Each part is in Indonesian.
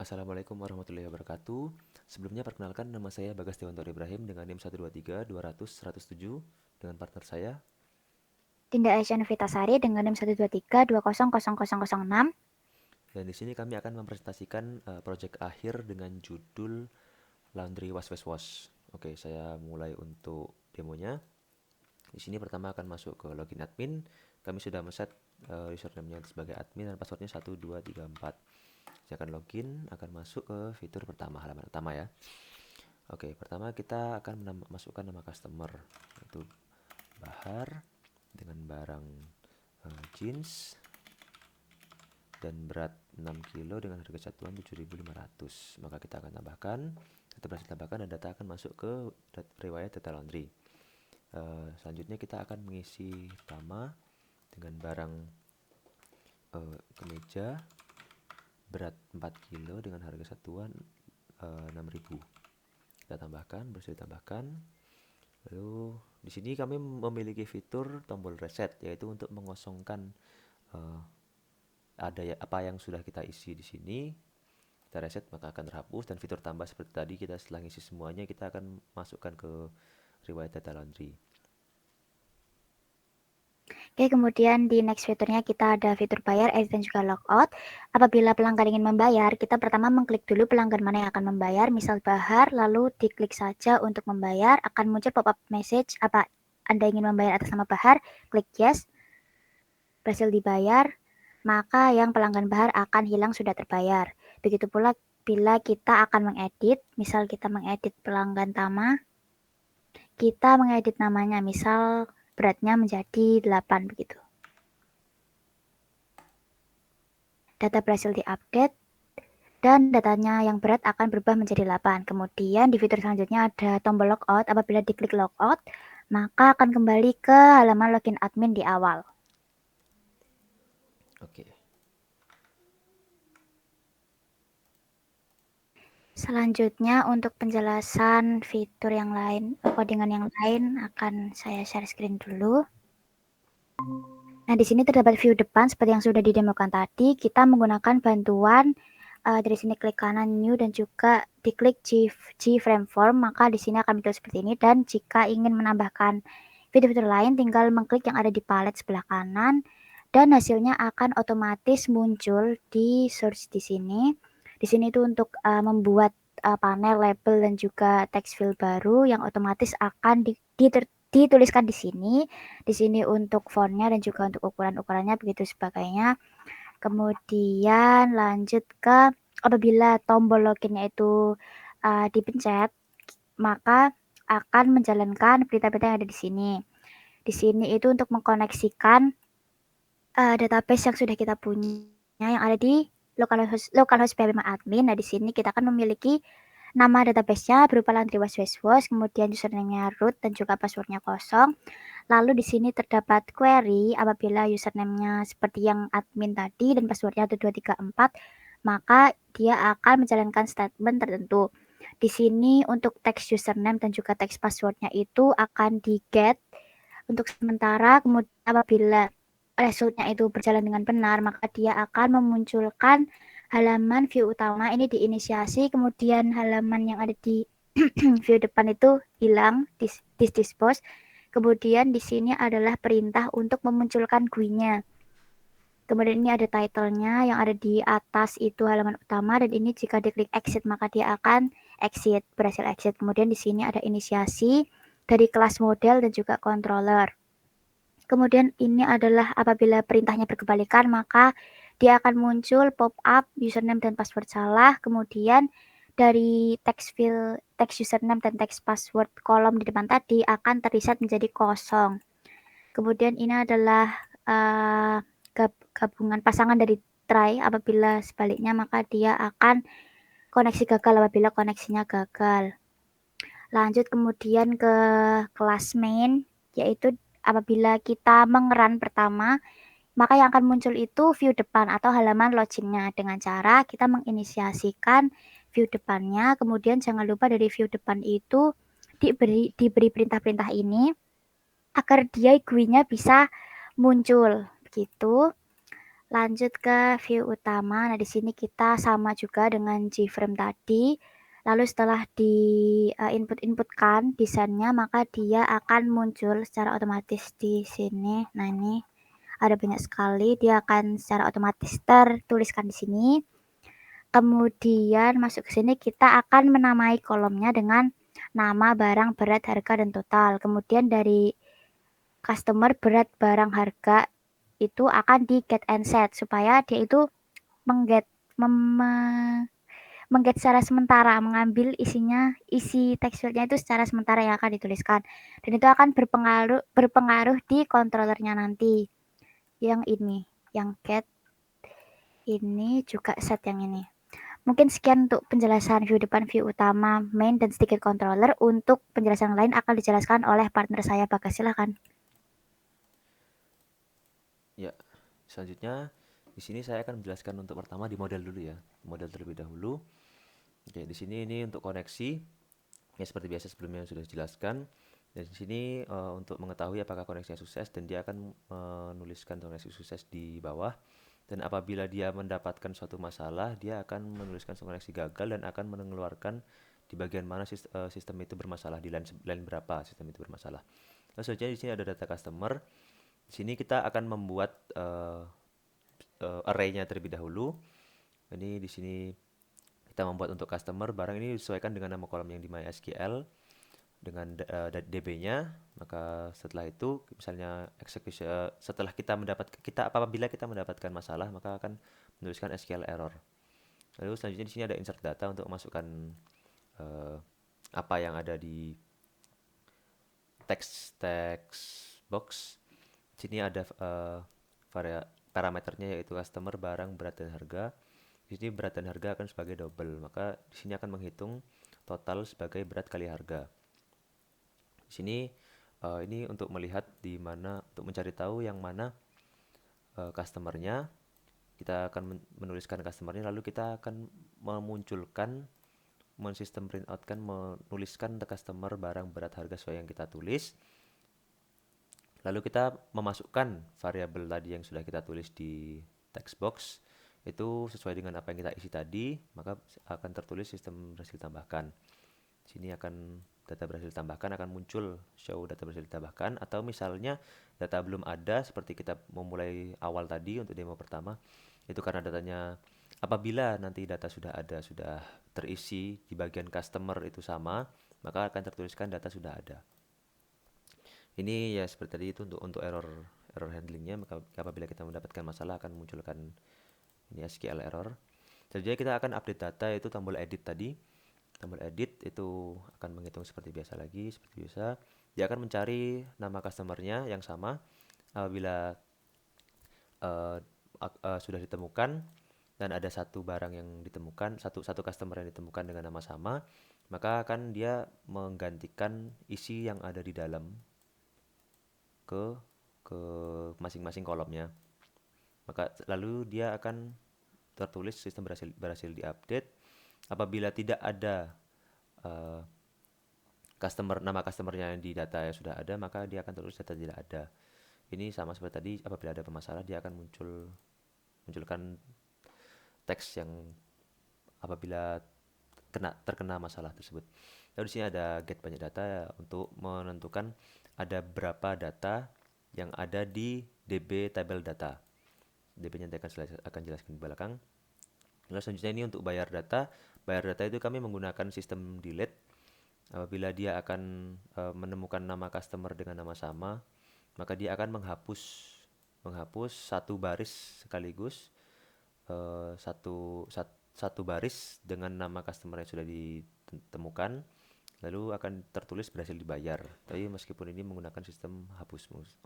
Assalamualaikum warahmatullahi wabarakatuh. Sebelumnya perkenalkan nama saya Bagas Dewanto Ibrahim dengan NIM 123 200 107 dengan partner saya. Dinda Aisyah Novitasari dengan NIM 123 20000006. Dan di sini kami akan mempresentasikan proyek akhir dengan judul Laundry Was Was Was. Oke, saya mulai untuk demonya. Di sini pertama akan masuk ke login admin. Kami sudah men-set username-nya sebagai admin dan passwordnya 1234. Saya akan login, akan masuk ke fitur pertama, halaman pertama ya. Oke, pertama kita akan masukkan nama customer, yaitu Bahar dengan barang jeans dan berat 6 kilo dengan harga satuan 7.500. Maka kita akan tambahkan, kita berhasil tambahkan dan data akan masuk ke riwayat data laundry. Selanjutnya kita akan mengisi nama dengan barang kemeja berat 4 kilo dengan harga satuan 6.000. Kita tambahkan, berhasil ditambahkan. Lalu di sini kami memiliki fitur tombol reset, yaitu untuk mengosongkan uh, apa yang sudah kita isi di sini. Kita reset maka akan terhapus, dan fitur tambah seperti tadi, kita setelah isi semuanya kita akan masukkan ke riwayat data laundry. Oke, kemudian di next fiturnya kita ada fitur bayar, edit, dan juga logout. Apabila pelanggan ingin membayar, kita pertama mengklik dulu pelanggan mana yang akan membayar, misal Bahar, lalu diklik saja untuk membayar, akan muncul pop-up message, apa Anda ingin membayar atas nama Bahar, klik yes, berhasil dibayar, maka yang pelanggan Bahar akan hilang sudah terbayar. Begitu pula bila kita akan mengedit, misal kita mengedit pelanggan Tama, kita mengedit namanya, misal beratnya menjadi 8 begitu. Data berhasil diupdate dan datanya yang berat akan berubah menjadi 8. Kemudian di fitur selanjutnya ada tombol logout. Apabila diklik logout, maka akan kembali ke halaman login admin di awal. Oke. Selanjutnya untuk penjelasan fitur yang lain, codingan yang lain akan saya share screen dulu. Nah, di sini terdapat view depan seperti yang sudah didemokan tadi. Kita menggunakan bantuan dari sini klik kanan new dan juga diklik G frame form, maka di sini akan muncul seperti ini. Dan jika ingin menambahkan fitur-fitur lain, tinggal mengklik yang ada di palet sebelah kanan dan hasilnya akan otomatis muncul di search di sini. Di sini itu untuk membuat panel label dan juga text field baru yang otomatis akan dituliskan di sini. Di sini untuk fontnya dan juga untuk ukuran-ukurannya begitu sebagainya. Kemudian lanjut ke apabila tombol loginnya itu dipencet, maka akan menjalankan berita-berita yang ada di sini. Di sini itu untuk mengkoneksikan database yang sudah kita punya yang ada di localhost PHP admin. Nah, di sini kita akan memiliki nama database-nya berupa laundry was, kemudian username-nya root dan juga password-nya kosong. Lalu di sini terdapat query apabila username-nya seperti yang admin tadi dan password-nya 1234, maka dia akan menjalankan statement tertentu. Di sini untuk teks username dan juga teks password-nya itu akan di-get untuk sementara, kemudian apabila resultnya itu berjalan dengan benar, maka dia akan memunculkan halaman view utama ini diinisiasi, kemudian halaman yang ada di view depan itu hilang, dispose. Kemudian di sini adalah perintah untuk memunculkan GUI-nya. Kemudian ini ada title-nya yang ada di atas itu halaman utama, dan ini jika diklik exit maka dia akan exit, berhasil exit. Kemudian di sini ada inisiasi dari kelas model dan juga controller. Kemudian ini adalah apabila perintahnya berkebalikan maka dia akan muncul pop-up username dan password salah. Kemudian dari text field text username dan text password kolom di depan tadi akan terreset menjadi kosong. Kemudian ini adalah gabungan pasangan dari try. Apabila sebaliknya maka dia akan koneksi gagal apabila koneksinya gagal. Lanjut kemudian ke kelas main, yaitu apabila kita mengeran pertama, maka yang akan muncul itu view depan atau halaman login-nya dengan cara kita menginisiasikan view depannya. Kemudian jangan lupa dari view depan itu diberi perintah-perintah ini agar dia GUI-nya bisa muncul begitu. Lanjut ke view utama. Nah, di sini kita sama juga dengan Gframe tadi. Lalu setelah di input-inputkan desainnya, maka dia akan muncul secara otomatis di sini. Nah, ini ada banyak sekali, dia akan secara otomatis tertuliskan di sini. Kemudian masuk ke sini kita akan menamai kolomnya dengan nama, barang, berat, harga, dan total. Kemudian dari customer, berat, barang, harga itu akan di get and set supaya dia itu mengget secara sementara, mengambil isi text fieldnya itu secara sementara yang akan dituliskan, dan itu akan berpengaruh di controllernya nanti. Yang ini, yang get, ini juga set yang ini. Mungkin sekian untuk penjelasan view depan, view utama, main, dan sedikit controller. Untuk penjelasan lain akan dijelaskan oleh partner saya, Bagas. Silakan. Ya, selanjutnya di sini saya akan menjelaskan untuk pertama di model dulu ya, model terlebih dahulu. Oke, di sini ini untuk koneksi. Ya seperti biasa sebelumnya sudah dijelaskan. Dan di sini untuk mengetahui apakah koneksinya sukses, dan dia akan menuliskan koneksi sukses di bawah. Dan apabila dia mendapatkan suatu masalah, dia akan menuliskan koneksi gagal dan akan mengeluarkan di bagian mana sistem itu bermasalah, di line berapa sistem itu bermasalah. Lalu selanjutnya di sini ada data customer. Di sini kita akan membuat array-nya terlebih dahulu. Ini di sini kita membuat untuk customer, barang ini disesuaikan dengan nama kolom yang di MySQL dengan DB-nya. Maka setelah itu misalnya execution, setelah apabila kita mendapatkan masalah, maka akan menuliskan SQL error. Lalu selanjutnya di sini ada insert data untuk memasukkan uh, apa yang ada di text box. Di sini ada parameternya, yaitu customer, barang, berat, dan harga. Di sini berat dan harga akan sebagai double, maka di sini akan menghitung total sebagai berat kali harga. Di sini ini untuk melihat di mana, untuk mencari tahu yang mana customernya. Kita akan menuliskan customernya, lalu kita akan memunculkan, mensistem printout kan, menuliskan the customer, barang, berat, harga sesuai yang kita tulis. Lalu kita memasukkan variabel tadi yang sudah kita tulis di text box itu sesuai dengan apa yang kita isi tadi, maka akan tertulis sistem berhasil tambahkan. Sini akan data berhasil tambahkan akan muncul show data berhasil tambahkan, atau misalnya data belum ada seperti kita memulai awal tadi untuk demo pertama, itu karena datanya apabila nanti data sudah ada, sudah terisi di bagian customer itu sama, maka akan tertuliskan data sudah ada. Ini ya seperti tadi itu untuk error handlingnya, maka apabila kita mendapatkan masalah akan munculkan ini SQL error. Jadi kita akan update data, yaitu tombol edit tadi. Tombol edit itu akan menghitung seperti biasa lagi, seperti biasa. Dia akan mencari nama customernya yang sama. Apabila sudah ditemukan dan ada satu barang yang ditemukan, satu customer yang ditemukan dengan nama sama, maka akan dia menggantikan isi yang ada di dalam ke masing-masing kolomnya. Maka lalu dia akan tertulis sistem berhasil diupdate. Apabila tidak ada uh, nama customernya yang di data yang sudah ada, maka dia akan tertulis data tidak ada. Ini sama seperti tadi, apabila ada permasalahan dia akan munculkan teks yang apabila terkena masalah tersebut. Lalu di sini ada get banyak data untuk menentukan ada berapa data yang ada di DB tabel data. DB-nya nanti akan jelaskan di belakang. Lalu selanjutnya ini untuk bayar data. Bayar data itu kami menggunakan sistem delete. Apabila dia akan menemukan nama customer dengan nama sama, maka dia akan menghapus satu baris sekaligus, satu baris dengan nama customer yang sudah ditemukan, lalu akan tertulis berhasil dibayar. Tapi meskipun ini menggunakan sistem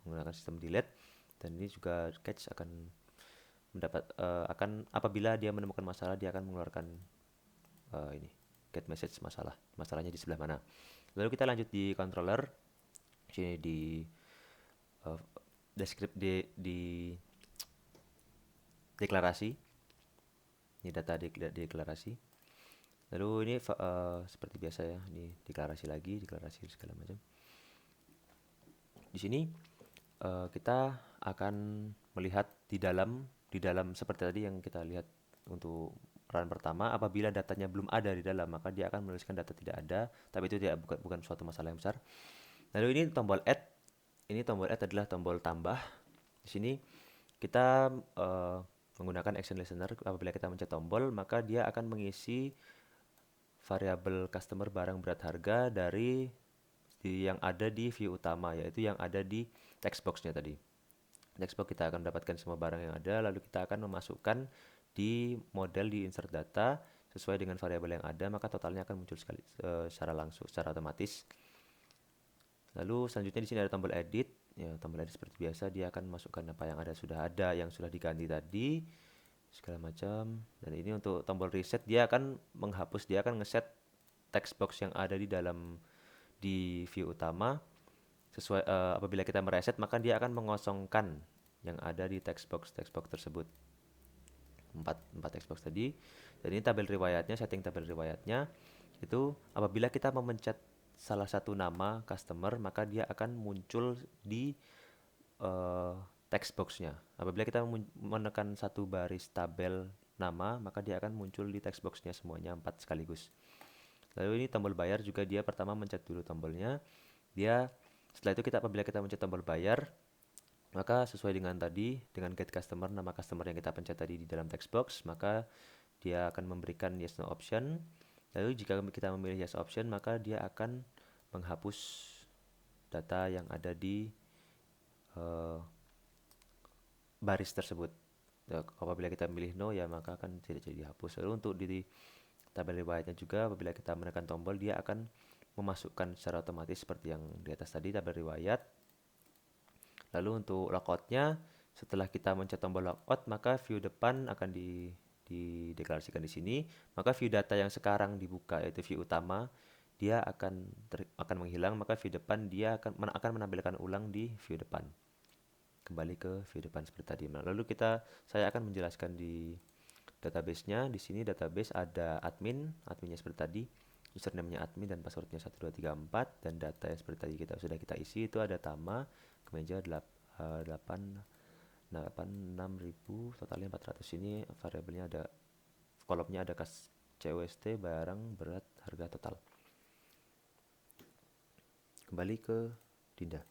menggunakan sistem delete, dan ini juga catch akan apabila dia menemukan masalah, dia akan mengeluarkan ini get message masalahnya di sebelah mana. Lalu kita lanjut di controller. Sini di di deklarasi. Ini data deklarasi. Lalu ini seperti biasa ya, ini deklarasi segala macam. Di sini kita akan melihat di dalam di dalam seperti tadi yang kita lihat untuk run pertama, apabila datanya belum ada di dalam, maka dia akan menuliskan data tidak ada, tapi itu tidak bukan suatu masalah yang besar. Lalu ini tombol add. Ini tombol add adalah tombol tambah. Di sini kita menggunakan action listener. Apabila kita mencet tombol, maka dia akan mengisi variabel customer barang berat harga dari yang ada di view utama, yaitu yang ada di text box-nya tadi. Text box kita akan mendapatkan semua barang yang ada, lalu kita akan memasukkan di model di insert data sesuai dengan variabel yang ada, maka totalnya akan muncul secara langsung, secara otomatis. Lalu selanjutnya di sini ada tombol edit. Ya, tombol edit seperti biasa, dia akan masukkan apa yang ada, yang sudah diganti tadi, segala macam. Dan ini untuk tombol reset, dia akan menghapus, dia akan ngeset text box yang ada di view utama sesuai apabila kita mereset, maka dia akan mengosongkan yang ada di text box tersebut. 4 text box tadi. Dan ini tabel riwayatnya, setting tabel riwayatnya itu apabila kita memencet salah satu nama customer, maka dia akan muncul di text box-nya. Apabila kita menekan satu baris tabel nama, maka dia akan muncul di text box-nya semuanya 4 sekaligus. Lalu ini tombol bayar juga, dia pertama mencet dulu tombolnya. Setelah itu apabila kita mencet tombol bayar, maka sesuai dengan tadi, dengan get customer, nama customer yang kita pencet tadi di dalam text box, maka dia akan memberikan yes no option. Lalu jika kita memilih yes option, maka dia akan menghapus data yang ada di baris tersebut. Apabila kita memilih no, ya maka akan tidak jadi dihapus. Lalu untuk di tabel riwayatnya juga, apabila kita menekan tombol, dia akan memasukkan secara otomatis seperti yang di atas tadi, tabel riwayat. Lalu untuk logoutnya, setelah kita mencet tombol logout, maka view depan akan dideklarasikan di sini. Maka view data yang sekarang dibuka, yaitu view utama, dia akan menghilang. Maka view depan dia akan menampilkan ulang di view depan. Kembali ke view depan seperti tadi. Lalu saya akan menjelaskan di database-nya. Di sini database ada adminnya seperti tadi, username-nya admin dan password-nya 1234, dan data yang seperti tadi sudah kita isi itu ada Tama, kemeja 86.000, totalnya 400. Ini variabelnya ada, kolomnya ada COST, barang berat harga total. Kembali ke Dinda.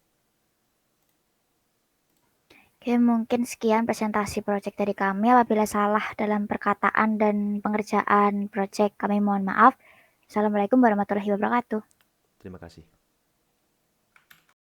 Oke, mungkin sekian presentasi proyek dari kami. Apabila salah dalam perkataan dan pengerjaan proyek, kami mohon maaf. Assalamualaikum warahmatullahi wabarakatuh. Terima kasih.